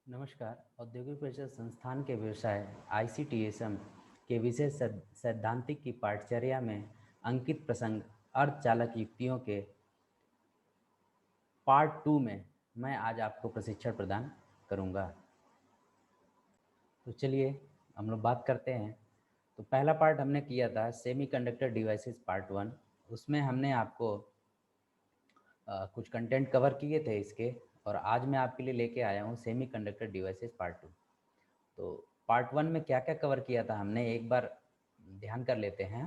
नमस्कार। औद्योगिक परिषद संस्थान के व्यवसाय आईसीटीएसएम के विशेष सैद्धांतिक की पाठचर्या में अंकित प्रसंग अर्धचालक युक्तियों के पार्ट 2 में मैं आज आपको प्रशिक्षण प्रदान करूंगा। तो चलिए हम लोग बात करते हैं। तो पहला पार्ट हमने किया था सेमीकंडक्टर डिवाइसेस पार्ट 1। उसमें हमने आपको कुछ कंटेंट कवर किए थे इसके, और आज मैं आपके लिए लेके आया हूँ सेमीकंडक्टर डिवाइसेस पार्ट 2। तो पार्ट 1 में क्या क्या कवर किया था हमने, एक बार ध्यान कर लेते हैं।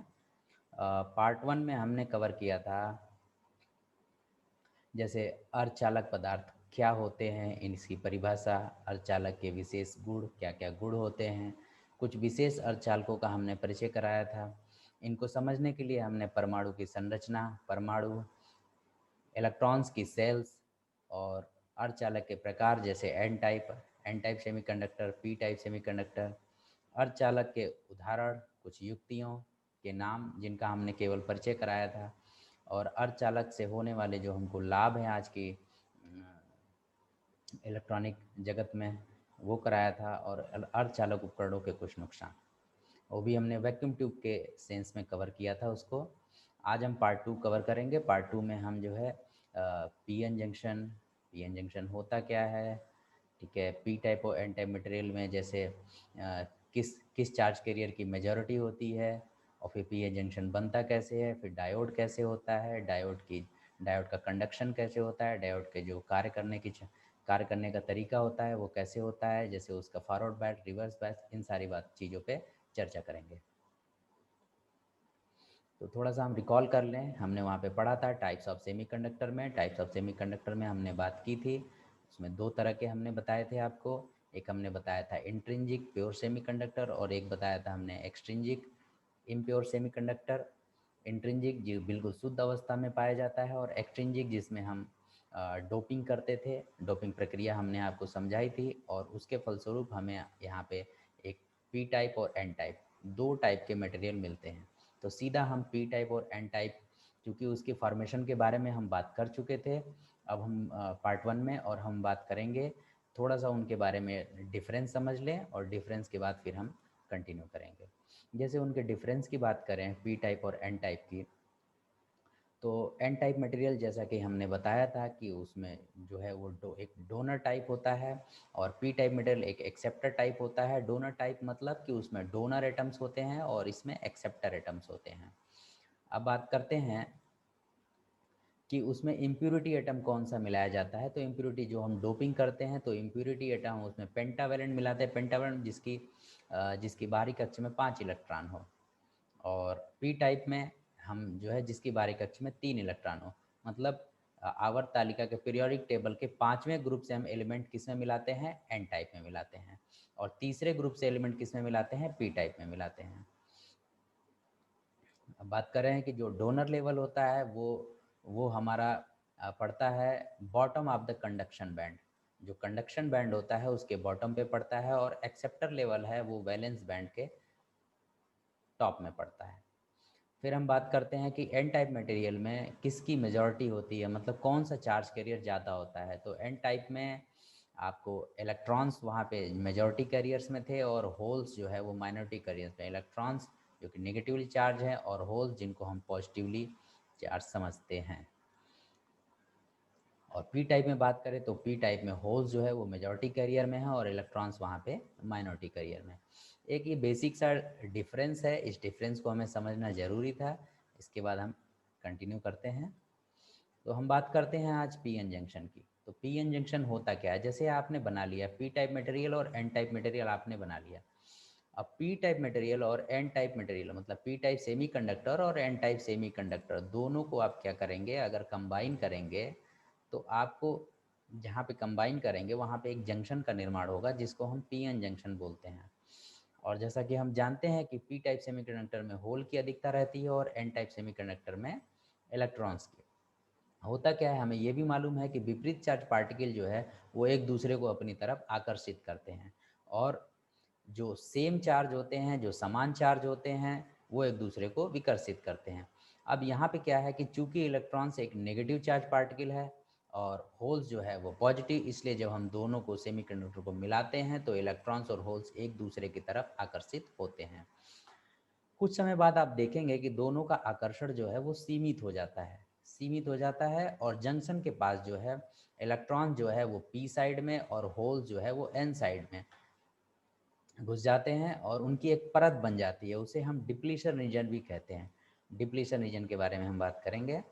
पार्ट 1 में हमने कवर किया था जैसे अर्धचालक पदार्थ क्या होते हैं, इसकी परिभाषा, अर्धचालक के विशेष गुण, क्या क्या गुण होते हैं, कुछ विशेष अर्धचालकों का हमने परिचय कराया था। इनको समझने के लिए हमने परमाणु की संरचना, परमाणु, इलेक्ट्रॉन्स की सेल्स और अर्धचालक के प्रकार जैसे N type semiconductor, P type semiconductor, अर्धचालक के उदाहरण, कुछ युक्तियों के नाम जिनका हमने केवल परिचय कराया था, और अर्धचालक से होने वाले जो हमको लाभ हैं आज की इलेक्ट्रॉनिक जगत में, वो कराया था, और अर्धचालक उपकरणों के कुछ नुकसान, वो भी हमने वैक्यूम ट्यूब के सेंस में कवर किया था उसको। आज हम पार्ट 2 कवर करेंगे। पार्ट 2 में हम जो है पीएन जंक्शन होता क्या है, ठीक है, पी टाइप और एन टाइप मटेरियल में जैसे किस किस चार्ज कैरियर की मेजॉरिटी होती है, और फिर पीएन जंक्शन बनता कैसे है, फिर डायोड कैसे होता है, डायोड का कंडक्शन कैसे होता है, डायोड के जो कार्य करने का तरीका होता है वो कैसे होता है, जैसे उसका फॉरवर्ड बायस, रिवर्स बायस, इन सारी बात चीज़ों पे चर्चा करेंगे। तो थोड़ा सा हम रिकॉल कर लें, हमने वहाँ पे पढ़ा था टाइप्स ऑफ सेमीकंडक्टर में। टाइप्स ऑफ सेमीकंडक्टर में हमने बात की थी, उसमें दो तरह के हमने बताए थे आपको। एक हमने बताया था इंट्रिंजिक प्योर सेमीकंडक्टर, और एक बताया था हमने एक्सट्रिंजिक इम्प्योर सेमीकंडक्टर। इंट्रिंजिक जो बिल्कुल शुद्ध अवस्था में पाया जाता है, और एक्सट्रिंजिक जिसमें हम डोपिंग करते थे। डोपिंग प्रक्रिया हमने आपको समझाई थी, और उसके फलस्वरूप हमें यहाँ पे एक पी टाइप और एन टाइप, दो टाइप के मटेरियल मिलते हैं। तो सीधा हम पी टाइप और एन टाइप, क्योंकि उसके फॉर्मेशन के बारे में हम बात कर चुके थे, अब हम पार्ट 1 में और हम बात करेंगे, थोड़ा सा उनके बारे में डिफरेंस समझ लें, और डिफरेंस के बाद फिर हम कंटिन्यू करेंगे। जैसे उनके डिफरेंस की बात करें पी टाइप और एन टाइप की, तो एन टाइप मटेरियल जैसा कि हमने बताया था कि उसमें जो है वो एक डोनर टाइप होता है, और पी टाइप मटेरियल एक एक्सेप्टर टाइप होता है। डोनर टाइप मतलब कि उसमें डोनर एटम्स होते हैं और इसमें एक्सेप्टर एटम्स होते हैं। अब बात करते हैं कि उसमें इम्प्यूरिटी एटम कौन सा मिलाया जाता है। तो इम्प्यूरिटी जो हम डोपिंग करते हैं, तो इम्प्यूरिटी एटम उसमें पेंटावेलेंट मिलाते हैं। पेंटावेलेंट जिसकी बाहरी कक्ष में 5 इलेक्ट्रॉन हो, और पी टाइप में हम जो है जिसकी बाहरी कक्ष में 3 इलेक्ट्रॉन हो। मतलब आवर्त तालिका के पीरियोडिक टेबल के 5वें ग्रुप से हम एलिमेंट किस में मिलाते हैं, एन टाइप में मिलाते हैं, और तीसरे ग्रुप से एलिमेंट किस में मिलाते हैं, पी टाइप में मिलाते हैं। अब बात कर रहे हैं कि जो डोनर लेवल होता है वो हमारा पड़ता है bottom of the conduction band. जो कंडक्शन बैंड होता है उसके बॉटम पे पड़ता है, और एक्सेप्टर लेवल है वो वैलेंस बैंड के टॉप में पड़ता है। फिर हम बात करते हैं कि एन टाइप मटेरियल में किसकी मेजॉरिटी होती है, मतलब कौन सा चार्ज कैरियर ज़्यादा होता है। तो एन टाइप में आपको इलेक्ट्रॉन्स वहाँ पे मेजॉरिटी कैरियर्स में थे, और होल्स जो है वो माइनॉरिटी कैरियर्स में। इलेक्ट्रॉन्स जो कि नेगेटिवली चार्ज है, और होल्स जिनको हम पॉजिटिवली चार्ज समझते हैं। और पी टाइप में बात करें तो पी टाइप में होल्स जो है वो मेजॉरिटी कैरियर में है, और इलेक्ट्रॉन्स वहाँ पे माइनॉरिटी कैरियर में। एक ये बेसिक सा डिफरेंस है, इस डिफरेंस को हमें समझना ज़रूरी था। इसके बाद हम कंटिन्यू करते हैं। तो हम बात करते हैं आज पी एन जंक्शन की। तो पी एन जंक्शन होता क्या है, जैसे आपने बना लिया पी टाइप मटेरियल और एन टाइप मटेरियल आपने बना लिया। अब पी टाइप मटेरियल और एन टाइप मटेरियल, मतलब पी टाइप सेमीकंडक्टर और एन टाइप सेमीकंडक्टर, दोनों को आप क्या करेंगे, अगर कंबाइन करेंगे तो आपको जहाँ पे कंबाइन करेंगे वहाँ पे एक जंक्शन का निर्माण होगा जिसको हम पी एन जंक्शन बोलते हैं। और जैसा कि हम जानते हैं कि पी टाइप सेमीकंडक्टर में होल की अधिकता रहती है, और एन टाइप सेमीकंडक्टर में इलेक्ट्रॉन्स की। होता क्या है, हमें ये भी मालूम है कि विपरीत चार्ज पार्टिकल जो है वो एक दूसरे को अपनी तरफ आकर्षित करते हैं, और जो सेम चार्ज होते हैं, जो समान चार्ज होते हैं, वो एक दूसरे को विकर्षित करते हैं। अब यहाँ पे क्या है कि चूंकि इलेक्ट्रॉन्स एक नेगेटिव चार्ज पार्टिकल है, और होल्स जो है वो पॉजिटिव, इसलिए जब हम दोनों को सेमीकंडक्टर को मिलाते हैं तो इलेक्ट्रॉन्स और होल्स एक दूसरे की तरफ आकर्षित होते हैं। कुछ समय बाद आप देखेंगे कि दोनों का आकर्षण जो है वो सीमित हो जाता है, सीमित हो जाता है और जंक्शन के पास जो है इलेक्ट्रॉन जो है वो पी साइड में और होल जो है वो एन साइड में घुस जाते हैं और उनकी एक परत बन जाती है, उसे हम डिप्लीशन रीजन भी कहते हैं। डिप्लीशन रीजन के बारे में हम बात करेंगे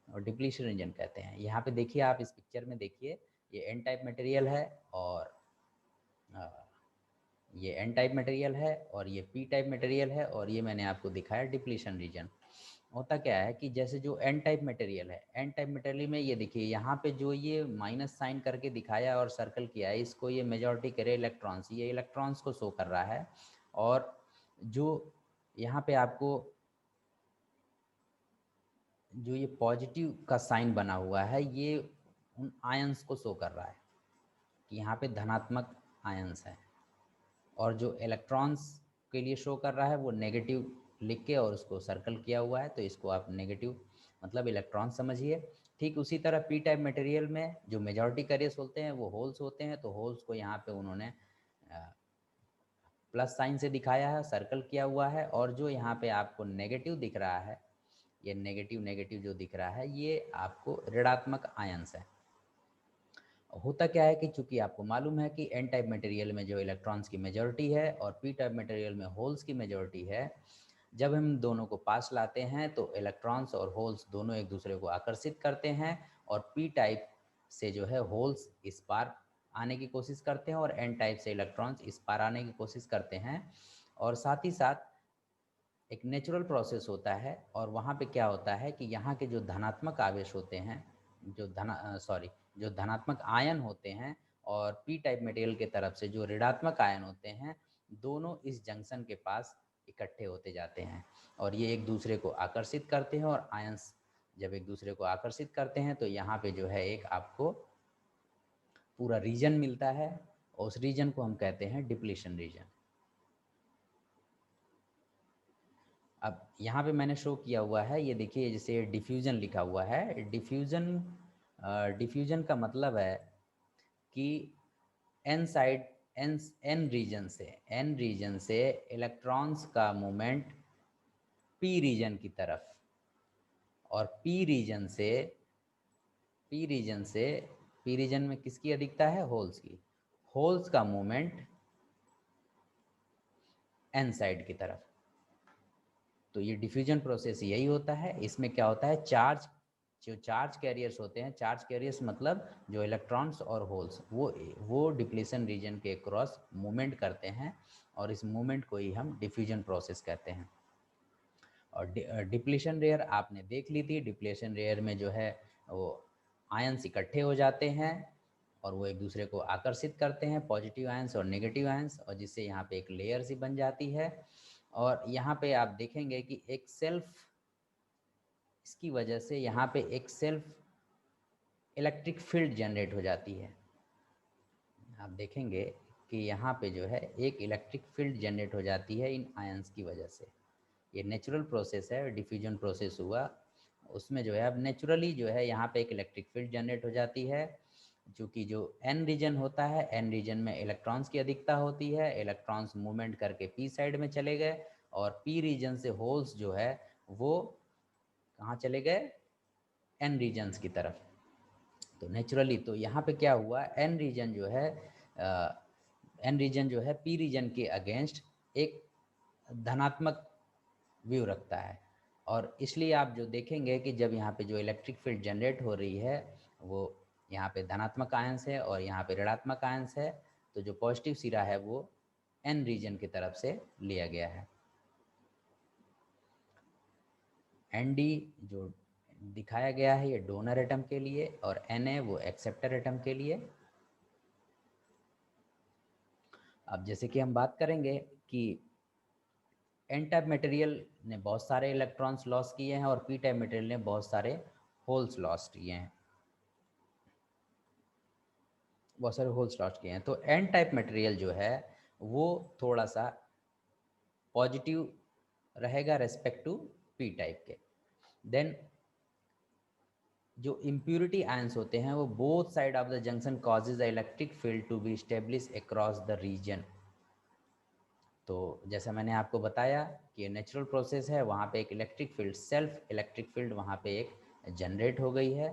और डिप्लीशन रीजन कहते हैं। यहाँ पे देखिए, आप इस पिक्चर में देखिए, ये एन टाइप मटेरियल है और ये एन टाइप मटेरियल है और ये पी टाइप मटेरियल है और ये मैंने आपको दिखाया डिप्लीशन रीजन। होता क्या है कि जैसे जो एन टाइप मटेरियल है, एन टाइप मटेरियल में ये देखिए यहाँ पे जो ये माइनस साइन करके दिखाया और सर्कल किया है, इसको ये मेजॉरिटी करे इलेक्ट्रॉन्स, ये इलेक्ट्रॉन्स को शो कर रहा है। और जो यहाँ पे आपको जो ये पॉजिटिव का साइन बना हुआ है, ये उन आयंस को शो कर रहा है कि यहाँ पे धनात्मक आयंस है, और जो इलेक्ट्रॉन्स के लिए शो कर रहा है वो नेगेटिव लिख के और उसको सर्कल किया हुआ है, तो इसको आप नेगेटिव मतलब इलेक्ट्रॉन समझिए। ठीक उसी तरह पी टाइप मटेरियल में जो मेजॉरिटी कैरियर्स होते हैं वो होल्स होते हैं, तो होल्स को यहाँ पे उन्होंने प्लस साइन से दिखाया है, सर्कल किया हुआ है, और जो यहाँ पे आपको नेगेटिव दिख रहा है, ये नेगेटिव नेगेटिव जो दिख रहा है, ये आपको ऋणात्मक आयंस है। होता क्या है कि चूंकि आपको मालूम है कि एन टाइप मटेरियल में जो इलेक्ट्रॉन्स की मेजॉरिटी है और पी टाइप मटेरियल में होल्स की मेजॉरिटी है, जब हम दोनों को पास लाते हैं तो इलेक्ट्रॉन्स और होल्स दोनों एक दूसरे को आकर्षित करते हैं, और पी टाइप से जो है होल्स इस पार आने की कोशिश करते हैं और एन टाइप से इलेक्ट्रॉन्स इस पार आने की कोशिश करते हैं। और साथ ही साथ एक नेचुरल प्रोसेस होता है, और वहाँ पे क्या होता है कि यहाँ के जो धनात्मक आवेश होते हैं, जो धनात्मक आयन होते हैं, और पी टाइप मटेरियल के तरफ से जो ऋणात्मक आयन होते हैं, दोनों इस जंक्शन के पास इकट्ठे होते जाते हैं और ये एक दूसरे को आकर्षित करते हैं। और आयंस जब एक दूसरे को आकर्षित करते हैं तो यहाँ पे जो है एक आपको पूरा रीजन मिलता है, और उस रीजन को हम कहते हैं डिप्लीशन रीजन। अब यहाँ पे मैंने शो किया हुआ है, ये देखिए, जैसे डिफ्यूजन लिखा हुआ है। डिफ्यूजन का मतलब है कि N side N N region से इलेक्ट्रॉन्स का मूवमेंट पी रीजन की तरफ, और पी रीजन में किसकी अधिकता है? होल्स की। होल्स का मूवमेंट एन साइड की तरफ। तो ये डिफ्यूजन प्रोसेस यही होता है। इसमें क्या होता है, जो चार्ज कैरियर्स होते हैं, चार्ज कैरियर्स मतलब जो इलेक्ट्रॉन्स और होल्स, वो डिप्लीशन रीजन के क्रॉस मूवमेंट करते हैं, और इस मूवमेंट को ही हम डिफ्यूजन प्रोसेस कहते हैं। और डिप्लीशन रेयर आपने देख ली थी। डिप्लीशन रेयर में जो है वो आयंस इकट्ठे हो जाते हैं और वो एक दूसरे को आकर्षित करते हैं, पॉजिटिव आयंस और नेगेटिव आयंस, और जिससे यहाँ पे एक लेयर सी बन जाती है। और यहाँ पे आप देखेंगे कि एक सेल्फ, इसकी वजह से यहाँ पे एक सेल्फ इलेक्ट्रिक फील्ड जनरेट हो जाती है। आप देखेंगे कि यहाँ पे जो है एक इलेक्ट्रिक फील्ड जनरेट हो जाती है इन आयंस की वजह से। ये नेचुरल प्रोसेस है, डिफ्यूजन प्रोसेस हुआ उसमें जो है अब नेचुरली जो है यहाँ पे एक इलेक्ट्रिक फील्ड जनरेट हो जाती है। चूँकि जो एन रीजन होता है, एन रीजन में इलेक्ट्रॉन्स की अधिकता होती है, इलेक्ट्रॉन्स मूवमेंट करके पी साइड में चले गए, और पी रीजन से होल्स जो है वो कहाँ चले गए? एन रीजन्स की तरफ। तो नेचुरली तो यहाँ पे क्या हुआ, एन रीजन जो है पी रीजन के अगेंस्ट एक धनात्मक व्यू रखता है, और इसलिए आप जो देखेंगे कि जब यहाँ पे जो इलेक्ट्रिक फील्ड जनरेट हो रही है वो यहाँ पे धनात्मक आयंस है और यहाँ पे ऋणात्मक आयंस है, तो जो पॉजिटिव सिरा है वो एन रीजन की तरफ से लिया गया है। एन डी जो दिखाया गया है ये डोनर एटम के लिए, और एन ए वो एक्सेप्टर एटम के लिए। अब जैसे कि हम बात करेंगे कि एन टाइप मटेरियल ने बहुत सारे इलेक्ट्रॉन्स लॉस किए हैं और पी टाइप मटेरियल ने बहुत सारे होल्स लॉस किए हैं, तो एन टाइप मटेरियल जो है वो थोड़ा सा पॉजिटिव रहेगा रेस्पेक्ट टू पी टाइप के। देन जो इम्प्यूरिटी आयंस होते हैं वो both side of the junction causes the electric field to be establish across the region. तो जैसा मैंने आपको बताया कि नेचुरल प्रोसेस है, वहाँ पे एक electric field, self electric field वहाँ पे एक जनरेट हो गई है।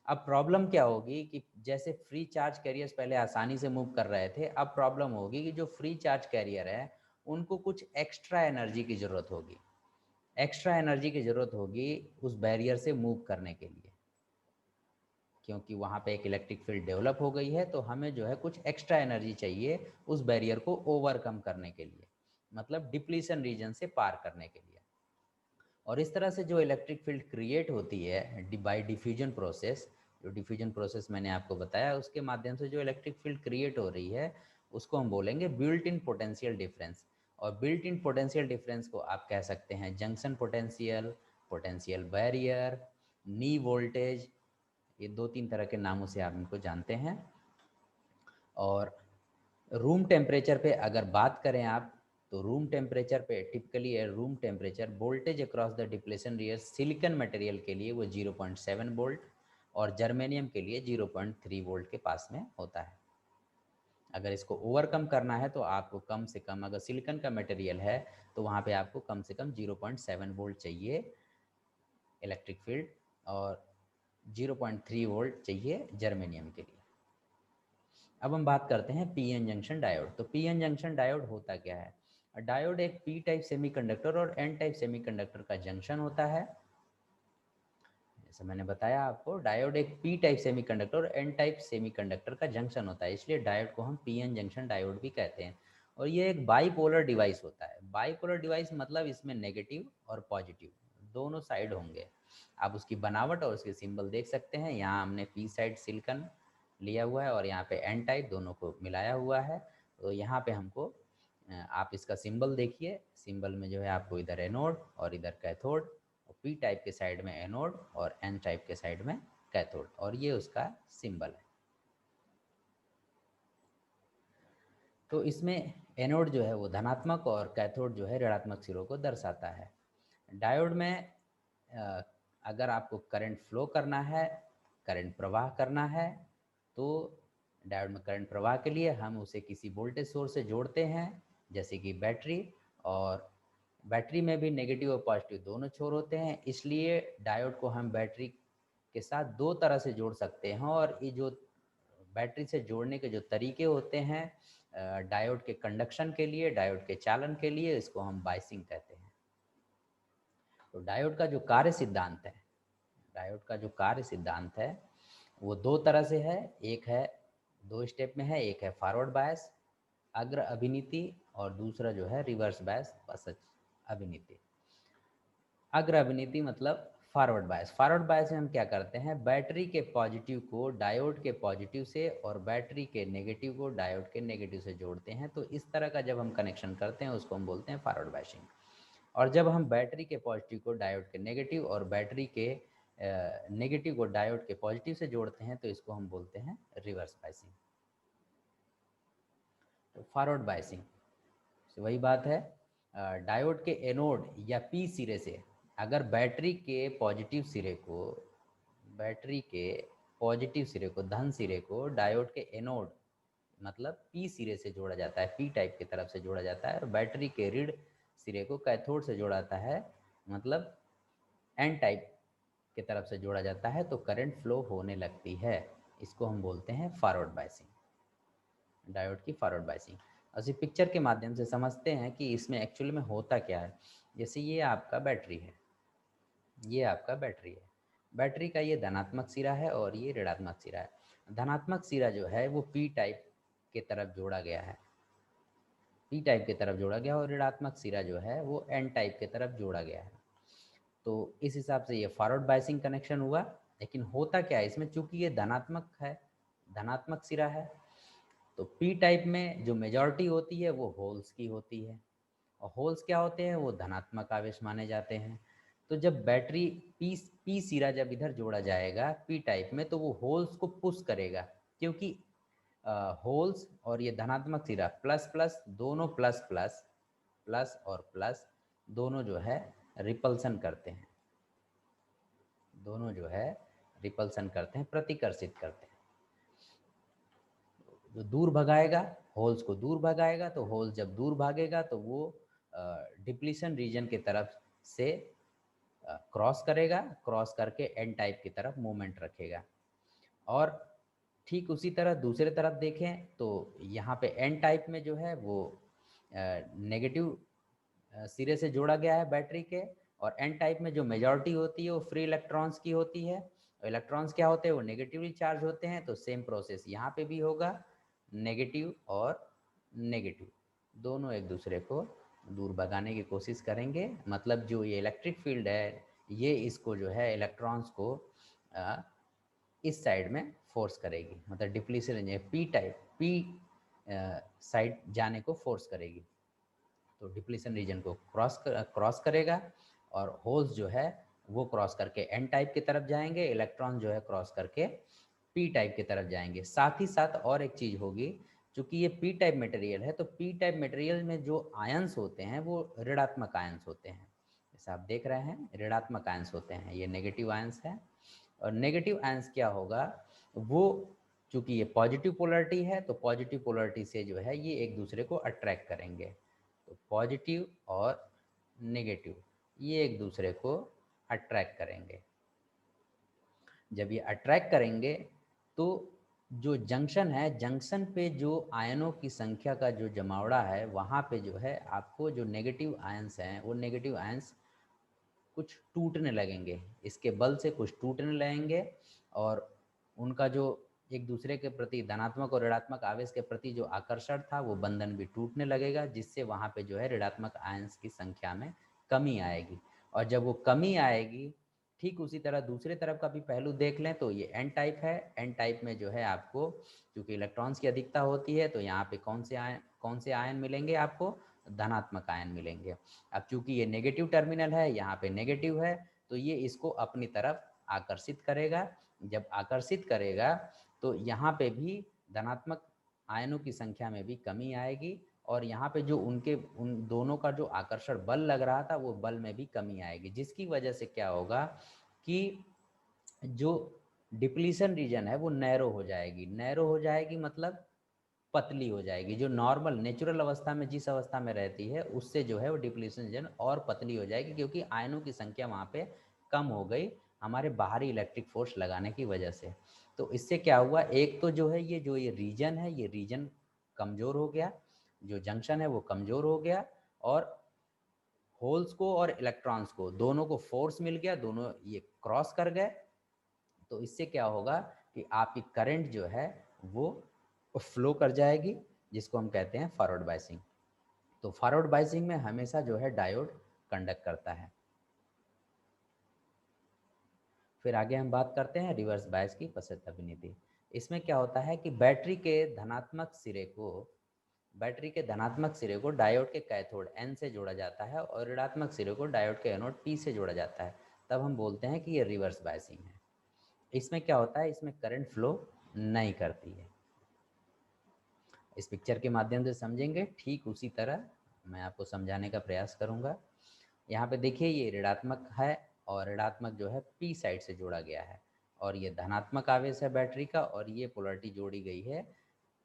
अब प्रॉब्लम क्या होगी कि जैसे फ्री चार्ज कैरियर्स पहले आसानी से मूव कर रहे थे, अब प्रॉब्लम होगी कि जो फ्री चार्ज कैरियर है उनको कुछ एक्स्ट्रा एनर्जी की ज़रूरत होगी। एक्स्ट्रा एनर्जी की ज़रूरत होगी उस बैरियर से मूव करने के लिए, क्योंकि वहाँ पे एक इलेक्ट्रिक फील्ड डेवलप हो गई है, तो हमें जो है कुछ एक्स्ट्रा एनर्जी चाहिए उस बैरियर को ओवरकम करने के लिए, मतलब डिप्लीशन रीजन से पार करने के लिए। और इस तरह से जो इलेक्ट्रिक फील्ड क्रिएट होती है बाय डिफ्यूजन प्रोसेस, जो डिफ्यूजन प्रोसेस मैंने आपको बताया, उसके माध्यम से जो इलेक्ट्रिक फील्ड क्रिएट हो रही है उसको हम बोलेंगे बिल्ट इन पोटेंशियल डिफरेंस। और बिल्ट इन पोटेंशियल डिफरेंस को आप कह सकते हैं जंक्शन पोटेंशियल, पोटेंशियल बैरियर, नी वोल्टेज, ये 2-3 तरह के नामों से आप इनको जानते हैं। और रूम टेम्परेचर पे अगर बात करें आप, तो रूम टेम्परेचर पे typically room temperature voltage across the depletion rear silicon material के लिए वो 0.7 वोल्ट और जर्मेनियम के लिए 0.3 वोल्ट के पास में होता है। अगर इसको ओवरकम करना है तो आपको कम से कम, अगर सिलिकॉन का मटेरियल है तो वहाँ पे आपको कम से कम 0.7 वोल्ट चाहिए इलेक्ट्रिक फील्ड, और 0.3 वोल्ट चाहिए जर्मेनियम के लिए। अब हम बात करते हैं पीएन जंक्शन डायोड। तो पीएन जंक्शन डायोड होता क्या है? डायोड एक पी टाइप सेमीकंडक्टर और एन टाइप सेमीकंडक्टर का जंक्शन होता है। जैसे मैंने बताया आपको, डायोड एक पी टाइप सेमीकंडक्टर और एन टाइप सेमीकंडक्टर का जंक्शन होता है, इसलिए डायोड को हम पीएन जंक्शन डायोड भी कहते हैं। और ये एक बाईपोलर डिवाइस होता है। बाईपोलर डिवाइस मतलब इसमें नेगेटिव और पॉजिटिव दोनों साइड होंगे। आप उसकी बनावट और उसके सिंबल देख सकते हैं। यहाँ हमने पी साइड सिलिकॉन लिया हुआ है और यहाँ पे एन टाइप दोनों को मिलाया हुआ है। तो यहाँ पे हमको आप इसका सिंबल देखिए, सिंबल में जो है आपको इधर एनोड और इधर कैथोड, और पी टाइप के साइड में एनोड और एन टाइप के साइड में कैथोड, और ये उसका सिंबल है। तो इसमें एनोड जो है वो धनात्मक और कैथोड जो है ऋणात्मक सिरों को दर्शाता है। डायोड में अगर आपको करंट फ्लो करना है, करंट प्रवाह करना है, तो डायोड में करंट प्रवाह के लिए हम उसे किसी वोल्टेज सोर्स से जोड़ते हैं, जैसे कि बैटरी। और बैटरी में भी नेगेटिव और पॉजिटिव दोनों छोर होते हैं, इसलिए डायोड को हम बैटरी के साथ दो तरह से जोड़ सकते हैं। और ये जो बैटरी से जोड़ने के जो तरीके होते हैं, डायोड के कंडक्शन के लिए, डायोड के चालन के लिए, इसको हम बाइसिंग कहते हैं। तो डायोड का जो कार्य सिद्धांत है, डायोड का जो कार्य सिद्धांत है वो दो तरह से है। एक है, दो स्टेप में है, एक है फॉरवर्ड बायस अग्र अभिनीति, और दूसरा जो है रिवर्स बायस पश्चात अभिनीति। अग्र अभिनीति मतलब फॉरवर्ड बायस। फॉरवर्ड बायस में हम क्या करते हैं, बैटरी के पॉजिटिव को डायोड के पॉजिटिव से और बैटरी के नेगेटिव को डायोड के नेगेटिव से जोड़ते हैं। तो इस तरह का जब हम कनेक्शन करते हैं उसको हम बोलते हैं फॉरवर्ड बायसिंग। और जब हम बैटरी के पॉजिटिव को डायोड के नेगेटिव और बैटरी के नेगेटिव को डायोड के पॉजिटिव से जोड़ते हैं तो इसको हम बोलते हैं रिवर्स बायसिंग। तो फॉरवर्ड बायसिंग वही बात है, डायोड के एनोड या पी सिरे से अगर बैटरी के पॉजिटिव सिरे को, बैटरी के पॉजिटिव सिरे को, धन सिरे को डायोड के एनोड मतलब पी सिरे से जोड़ा जाता है, पी टाइप की तरफ से जोड़ा जाता है, और बैटरी के ऋण सिरे को कैथोड से जोड़ा जाता है, मतलब एन टाइप की तरफ से जोड़ा जाता है, तो करंट फ्लो होने लगती है। इसको हम बोलते हैं फॉरवर्ड बायसिंग, डायोड की फॉरवर्ड बायसिंग। ਅਸੀਂ पिक्चर के माध्यम से समझते हैं कि इसमें एक्चुअली में होता क्या है। जैसे ये आपका बैटरी है, ये आपका बैटरी है, बैटरी का ये धनात्मक सिरा है और ये ऋणात्मक सिरा है। धनात्मक सिरा जो है वो पी टाइप के तरफ जोड़ा गया है, पी टाइप की तरफ जोड़ा गया, और ऋणात्मक सिरा जो है वो एन टाइप की तरफ जोड़ा गया है। तो इस हिसाब से ये फॉरवर्ड बायसिंग कनेक्शन हुआ। लेकिन होता क्या है इसमें, चूंकि ये धनात्मक है, धनात्मक सिरा है, तो पी टाइप में जो मेजॉरिटी होती है वो होल्स की होती है, और होल्स क्या होते हैं, वो धनात्मक आवेश माने जाते हैं। तो जब बैटरी पी पी सिरा जब इधर जोड़ा जाएगा पी टाइप में, तो वो होल्स को पुश करेगा, क्योंकि होल्स और ये धनात्मक सिरा प्लस प्लस दोनों, प्लस प्लस प्लस और प्लस दोनों जो है रिपल्सन करते हैं, दोनों जो है रिपल्सन करते हैं, प्रतिकर्षित करते हैं। जो दूर भगाएगा, होल्स को दूर भगाएगा, तो होल्स जब दूर भागेगा तो वो डिप्लीशन रीजन की तरफ से क्रॉस करेगा, क्रॉस करके एन टाइप की तरफ मूवमेंट रखेगा। और ठीक उसी तरह दूसरे तरफ देखें तो यहाँ पे एन टाइप में जो है वो नेगेटिव सिरे से जोड़ा गया है बैटरी के, और एन टाइप में जो मेजॉरिटी होती है वो फ्री इलेक्ट्रॉन्स की होती है। इलेक्ट्रॉन्स क्या होते हैं, वो नेगेटिवली चार्ज होते हैं। तो सेम प्रोसेस यहाँ पे भी होगा, नेगेटिव और नेगेटिव दोनों एक दूसरे को दूर भगाने की कोशिश करेंगे। मतलब जो ये इलेक्ट्रिक फील्ड है ये इसको जो है इलेक्ट्रॉन्स को इस साइड में फोर्स करेगी, मतलब depletion P type P side जाने को फोर्स करेगी। तो डिप्लीशन रीजन को क्रॉस करेगा और होल्स जो है वो क्रॉस करके एन टाइप की तरफ जाएंगे, इलेक्ट्रॉन जो है क्रॉस करके पी टाइप की तरफ जाएंगे। साथ ही साथ और एक चीज़ होगी, चूँकि ये पी टाइप मटेरियल है तो पी टाइप मटेरियल में जो आयंस होते हैं वो ऋणात्मक आयंस होते हैं। जैसे आप देख रहे हैं ऋणात्मक आयंस होते हैं, ये नेगेटिव आयंस है। और नेगेटिव आयंस क्या होगा, वो चूँकि ये पॉजिटिव पोलरिटी है तो पॉजिटिव पोलरिटी से जो है ये एक दूसरे को अट्रैक्ट करेंगे। तो पॉजिटिव और नेगेटिव ये एक दूसरे को अट्रैक्ट करेंगे। जब ये अट्रैक्ट करेंगे तो जो जंक्शन है, जंक्शन पे जो आयनों की संख्या का जो जमावड़ा है वहाँ पे जो है आपको जो नेगेटिव आयंस हैं वो नेगेटिव आयंस कुछ टूटने लगेंगे, इसके बल से कुछ टूटने लगेंगे। और उनका जो एक दूसरे के प्रति धनात्मक और ऋणात्मक आवेश के प्रति जो आकर्षण था वो बंधन भी टूटने लगेगा, जिससे वहाँ पे जो है ऋणात्मक आयंस की संख्या में कमी आएगी। और जब वो कमी आएगी, ठीक उसी तरह दूसरे तरफ का भी पहलू देख लें तो ये एन टाइप है। एन टाइप में जो है आपको चूँकि इलेक्ट्रॉन्स की अधिकता होती है तो यहाँ पे कौन से आयन मिलेंगे आपको, धनात्मक आयन मिलेंगे। अब चूंकि ये नेगेटिव टर्मिनल है, यहाँ पे नेगेटिव है, तो ये इसको अपनी तरफ आकर्षित करेगा। जब आकर्षित करेगा तो यहाँ पे भी धनात्मक आयनों की संख्या में भी कमी आएगी, और यहाँ पे जो उन दोनों का जो आकर्षण बल लग रहा था वो बल में भी कमी आएगी, जिसकी वजह से क्या होगा कि जो डिप्लीशन रीजन है वो नैरो हो जाएगी। नैरो हो जाएगी मतलब पतली हो जाएगी। जो नॉर्मल नेचुरल अवस्था में जिस अवस्था में रहती है उससे जो है वो डिप्लीशन रीजन और पतली हो जाएगी, क्योंकि आयनों की संख्या वहाँ पे कम हो गई हमारे बाहरी इलेक्ट्रिक फोर्स लगाने की वजह से। तो इससे क्या हुआ, एक तो जो है ये रीजन है ये रीजन कमज़ोर हो गया, जो जंक्शन है वो कमज़ोर हो गया, और होल्स को और इलेक्ट्रॉन्स को दोनों को फोर्स मिल गया, दोनों ये क्रॉस कर गए। तो इससे क्या होगा कि आपकी करंट जो है वो फ्लो कर जाएगी, जिसको हम कहते हैं फॉरवर्ड बायसिंग। तो फॉरवर्ड बायसिंग में हमेशा जो है डायोड कंडक्ट करता है। फिर आगे हम बात करते हैं रिवर्स बायस की पश्चात अभिनीति। इसमें क्या होता है कि बैटरी के धनात्मक सिरे को डायोड के कैथोड N से जोड़ा जाता है और ऋणात्मक सिरे को डायोड के एनोड P से जोड़ा जाता है। तब हम बोलते हैं कि ये रिवर्स बायसिंग है। इसमें क्या होता है, इसमें करंट फ्लो नहीं करती है। इस पिक्चर के माध्यम से समझेंगे, ठीक उसी तरह मैं आपको समझाने का प्रयास करूंगा। यहाँ पे देखिए ये ऋणात्मक है और ऋणात्मक जो है पी साइड से जोड़ा गया है, और ये धनात्मक आवेश है बैटरी का, और ये पोलरिटी जोड़ी गई है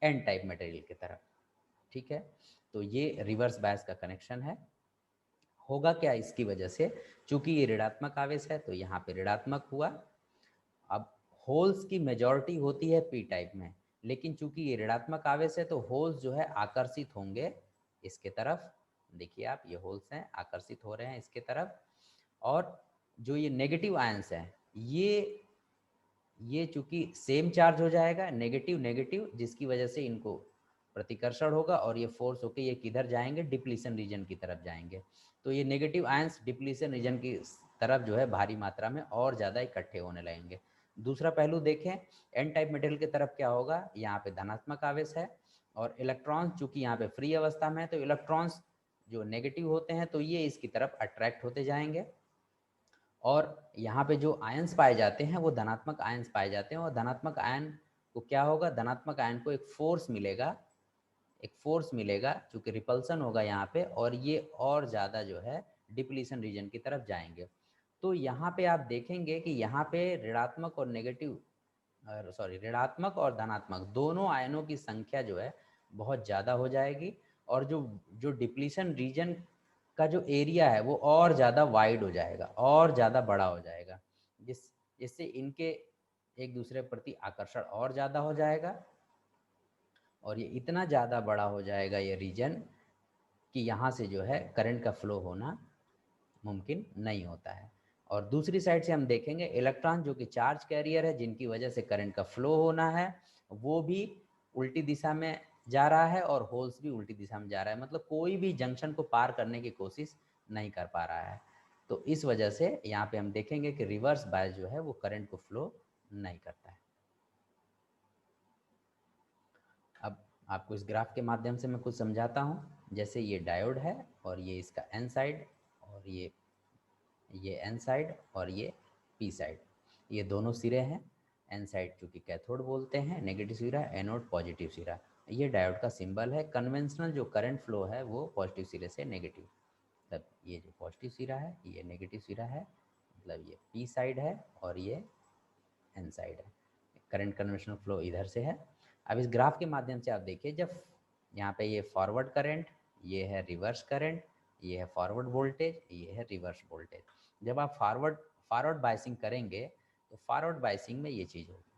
एन टाइप मटेरियल की तरफ। ठीक है, तो ये रिवर्स बायस का कनेक्शन है। होगा क्या इसकी वजह से, चूंकि ये ऋणात्मक आवेश है तो यहाँ पे ऋणात्मक हुआ। अब होल्स की मेजॉरिटी होती है पी टाइप में, लेकिन चूंकि ये ऋणात्मक आवेश है तो होल्स जो है आकर्षित होंगे इसके तरफ। देखिए आप, ये होल्स हैं आकर्षित हो रहे हैं इसके तरफ। और जो ये नेगेटिव आयंस हैं ये चूंकि सेम चार्ज हो जाएगा, नेगेटिव नेगेटिव, जिसकी वजह से इनको प्रतिकर्षण होगा और ये फोर्स होके ये किधर जाएंगे, डिप्लीशन रीजन की तरफ जाएंगे। तो ये नेगेटिव आयंस डिप्लीशन रीजन की तरफ जो है भारी मात्रा में और ज़्यादा इकट्ठे होने लगेंगे। दूसरा पहलू देखें, एन टाइप मेटेरियल की तरफ क्या होगा, यहाँ पे धनात्मक आवेश है और इलेक्ट्रॉन्स चूंकि यहाँ पे फ्री अवस्था में है तो इलेक्ट्रॉन्स जो नेगेटिव होते हैं तो ये इसकी तरफ अट्रैक्ट होते जाएंगे। और यहाँ पे जो आयंस पाए जाते हैं वो धनात्मक आयंस पाए जाते हैं, और धनात्मक आयन को क्या होगा, धनात्मक आयन को एक फोर्स मिलेगा चूँकि रिपल्सन होगा यहाँ पे, और ये और ज़्यादा जो है डिप्लीशन रीजन की तरफ जाएंगे। तो यहाँ पे आप देखेंगे कि यहाँ पे ऋणात्मक और नेगेटिव ऋणात्मक और धनात्मक दोनों आयनों की संख्या जो है बहुत ज़्यादा हो जाएगी, और जो जो डिप्लीशन रीजन का जो एरिया है वो और ज़्यादा वाइड हो जाएगा, और ज़्यादा बड़ा हो जाएगा, जिससे इनके एक दूसरे प्रति आकर्षण और ज़्यादा हो जाएगा, और ये इतना ज़्यादा बड़ा हो जाएगा ये रीजन कि यहाँ से जो है करंट का फ्लो होना मुमकिन नहीं होता है। और दूसरी साइड से हम देखेंगे इलेक्ट्रॉन जो कि चार्ज कैरियर है, जिनकी वजह से करंट का फ्लो होना है, वो भी उल्टी दिशा में जा रहा है और होल्स भी उल्टी दिशा में जा रहा है, मतलब कोई भी जंक्शन को पार करने की कोशिश नहीं कर पा रहा है। तो इस वजह से यहाँ पे हम देखेंगे कि रिवर्स बायस जो है वो करंट को फ्लो नहीं करता है। अब आपको इस ग्राफ के माध्यम से मैं कुछ समझाता हूँ। जैसे ये डायोड है और ये इसका एन साइड, और ये एन साइड और ये पी साइड, ये दोनों सिरे हैं। एन साइड चूँकि कैथोड बोलते हैं, नेगेटिव सिरा, एनोड पॉजिटिव सिरा। ये डायोड का सिंबल है। कन्वेंशनल जो करंट फ्लो है वो पॉजिटिव सिरे से नेगेटिव, मतलब ये जो पॉजिटिव सिरा है ये नेगेटिव सिरा है, मतलब ये पी साइड है और ये एन साइड है। करंट कन्वेंशनल फ्लो इधर से है। अब इस ग्राफ के माध्यम से आप देखिए, जब यहाँ पे ये फॉरवर्ड करंट, ये है रिवर्स करंट, ये है फॉरवर्ड वोल्टेज, ये है रिवर्स वोल्टेज। जब आप फॉरवर्ड फॉरवर्ड बाइसिंग करेंगे तो फॉरवर्ड बाइसिंग में ये चीज़ होगी,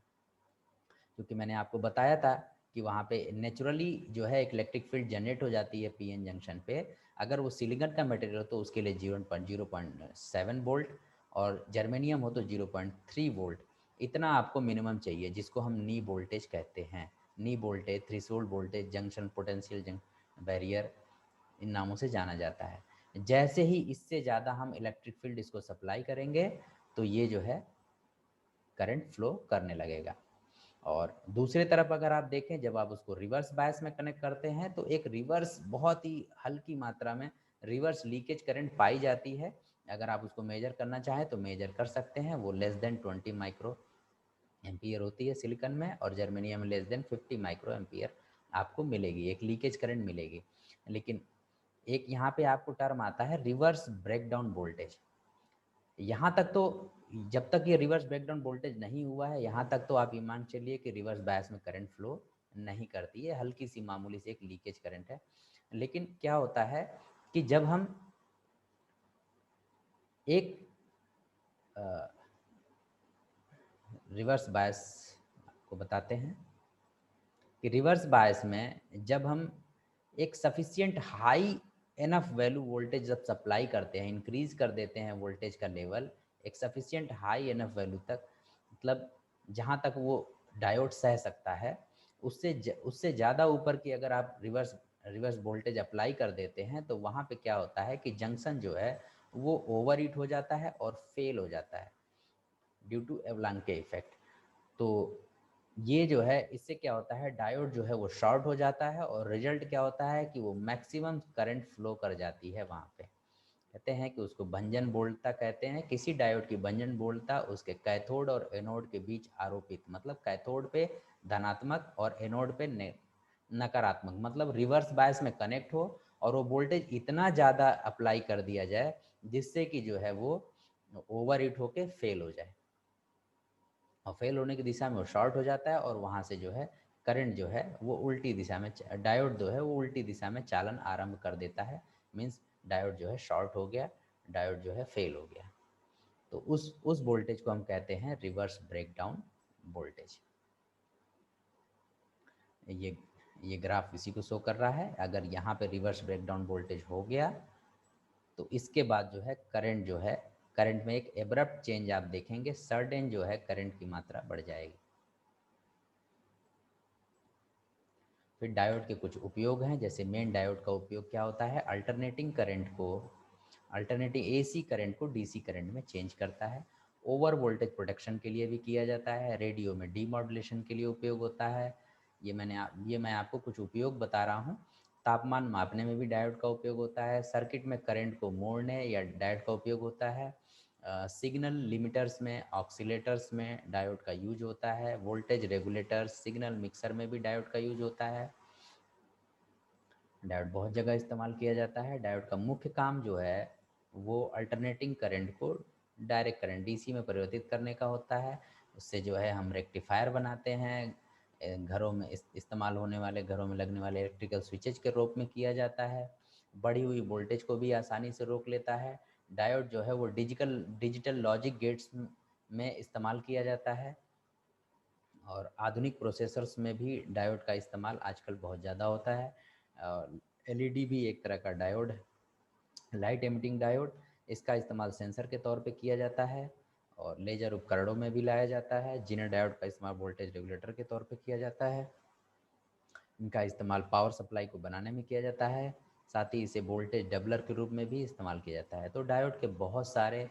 क्योंकि मैंने आपको बताया था कि वहाँ पे नेचुरली जो है एक इलेक्ट्रिक फील्ड जनरेट हो जाती है पीएन जंक्शन पे। अगर वो सिलिकॉन का मटेरियल हो तो उसके लिए 0.7 वोल्ट, और जर्मेनियम हो तो 0.3 वोल्ट। इतना आपको मिनिमम चाहिए, जिसको हम नी वोल्टेज कहते हैं। Knee voltage, threshold voltage, junction potential, barrier, इन नामों से जाना जाता है। जैसे ही इससे ज़्यादा हम इलेक्ट्रिक फील्ड इसको सप्लाई करेंगे तो ये जो है करंट फ्लो करने लगेगा। और दूसरे तरफ अगर आप देखें, जब आप उसको रिवर्स बायस में कनेक्ट करते हैं तो एक रिवर्स, बहुत ही हल्की मात्रा में रिवर्स लीकेज करंट पाई जाती है। अगर आप उसको मेजर करना चाहें तो मेजर कर सकते हैं। वो लेस देन 20 माइक्रो एम्पियर होती है सिलिकॉन में, और जर्मेनियम में लेस देन 50 माइक्रो एम्पियर आपको मिलेगी, एक लीकेज करंट मिलेगी। लेकिन एक यहाँ पे आपको टर्म आता है रिवर्स ब्रेकडाउन वोल्टेज। यहाँ तक तो, जब तक ये रिवर्स ब्रेकडाउन वोल्टेज नहीं हुआ है, यहाँ तक तो आप ये मान चलिए कि रिवर्स बायस में करंट फ्लो नहीं करती है, हल्की सी मामूली से एक लीकेज करंट है। लेकिन क्या होता है कि जब हम एक रिवर्स बायस को बताते हैं कि रिवर्स बायस में जब हम एक sufficient high enough value voltage जब सप्लाई करते हैं, इंक्रीज कर देते हैं वोल्टेज का लेवल एक सफिशियंट हाई एनफ वैल्यू तक, मतलब जहाँ तक वो डायोड सह सकता है, उससे ज़्यादा ऊपर की अगर आप रिवर्स वोल्टेज अप्लाई कर देते हैं तो वहाँ पे क्या होता है कि जंक्शन जो है वो ओवर हीट हो जाता है और फेल हो जाता है ड्यू टू एवलांके इफेक्ट। तो ये जो है, इससे क्या होता है, डायोड जो है वो शॉर्ट हो जाता है, और रिजल्ट क्या होता है कि वो मैक्सिमम करंट फ्लो कर जाती है वहाँ पे। कहते हैं कि उसको भंजन बोलता कहते हैं। किसी डायोड की भंजन बोलता उसके कैथोड और एनोड के बीच आरोपित, मतलब कैथोड पे धनात्मक और एनोड पे नकारात्मक, मतलब रिवर्स बायस में कनेक्ट हो, और वो वोल्टेज इतना ज़्यादा अप्लाई कर दिया जाए जिससे कि जो है वो ओवर हीट होके फेल हो जाए, और फेल होने की दिशा में वो शॉर्ट हो जाता है, और वहाँ से जो है करंट जो है वो उल्टी दिशा में, डायोड जो है वो उल्टी दिशा में चालन आरंभ कर देता है। मीन्स डायोड जो है शॉर्ट हो गया, डायोड जो है फेल हो गया। तो उस वोल्टेज को हम कहते हैं रिवर्स ब्रेकडाउन वोल्टेज। ये ये ग्राफ इसी को शो कर रहा है। अगर यहाँ पे रिवर्स ब्रेकडाउन वोल्टेज हो गया तो इसके बाद जो है करंट में एक एब्रप्ट चेंज आप देखेंगे, सडन जो है करंट की मात्रा बढ़ जाएगी। फिर डायोड के कुछ उपयोग हैं। जैसे मेन डायोड का उपयोग क्या होता है, अल्टरनेटिंग एसी करंट को डीसी करंट में चेंज करता है। ओवर वोल्टेज प्रोटेक्शन के लिए भी किया जाता है। रेडियो में डीमॉड्यूलेशन के लिए उपयोग होता है। ये मैं आपको कुछ उपयोग बता रहा हूँ। तापमान मापने में भी डायोड का उपयोग होता है। सर्किट में करंट को मोड़ने या डायोड का उपयोग होता है। सिग्नल लिमिटर्स में, ऑक्सीलेटर्स में डायोड का यूज होता है। वोल्टेज रेगुलेटर, सिग्नल मिक्सर में भी डायोड का यूज होता है। डायोड बहुत जगह इस्तेमाल किया जाता है। डायोड का मुख्य काम जो है वो अल्टरनेटिंग करंट को डायरेक्ट करंट डीसी में परिवर्तित करने का होता है। उससे जो है हम रेक्टिफायर बनाते हैं। घरों में इस्तेमाल होने वाले, घरों में लगने वाले इलेक्ट्रिकल स्विचेज के रूप में किया जाता है। बढ़ी हुई वोल्टेज को भी आसानी से रोक लेता है। डायोड जो है वो डिजिटल लॉजिक गेट्स में इस्तेमाल किया जाता है, और आधुनिक प्रोसेसर्स में भी डायोड का इस्तेमाल आजकल बहुत ज़्यादा होता है। एलईडी भी एक तरह का डायोड है, लाइट एमिटिंग डायोड। इसका इस्तेमाल सेंसर के तौर पे किया जाता है, और लेजर उपकरणों में भी लाया जाता है। जिनर डायोड का इस्तेमाल वोल्टेज रेगुलेटर के तौर पे किया जाता है। इनका इस्तेमाल पावर सप्लाई को बनाने में किया जाता है। साथ ही इसे वोल्टेज डबलर के रूप में भी इस्तेमाल किया जाता है। तो डायोड के बहुत सारे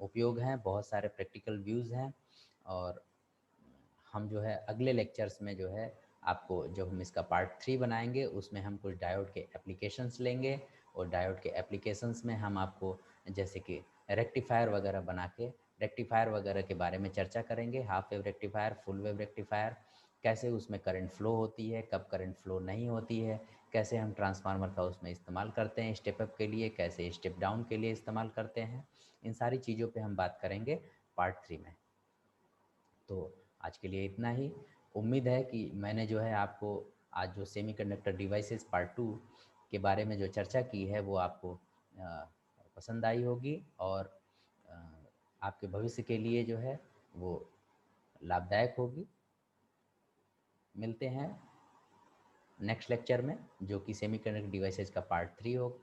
उपयोग हैं, बहुत सारे प्रैक्टिकल व्यूज़ हैं। और हम जो है अगले लेक्चर्स में जो है आपको, जब हम इसका पार्ट 3 बनाएंगे, उसमें हम कुछ डायोड के एप्लीकेशंस लेंगे, और डायोड के एप्लीकेशंस में हम आपको जैसे कि रेक्टिफायर वगैरह बना के रेक्टिफायर वगैरह के बारे में चर्चा करेंगे। Half wave rectifier, full wave rectifier, कैसे उसमें करंट फ्लो होती है, कब करंट फ्लो नहीं होती है, कैसे हम ट्रांसफार्मर का उसमें इस्तेमाल करते हैं स्टेप अप के लिए, कैसे स्टेप डाउन के लिए इस्तेमाल करते हैं। इन सारी चीज़ों पे हम बात करेंगे पार्ट 3 में। तो आज के लिए इतना ही। उम्मीद है कि मैंने जो है आपको आज जो सेमीकंडक्टर डिवाइसेस पार्ट 2 के बारे में जो चर्चा की है वो आपको पसंद आई होगी, और अ, आपके भविष्य के लिए जो है वो लाभदायक होगी। मिलते हैं नेक्स्ट लेक्चर में, जो कि सेमीकंडक्टर डिवाइसेस का पार्ट 3 होगा।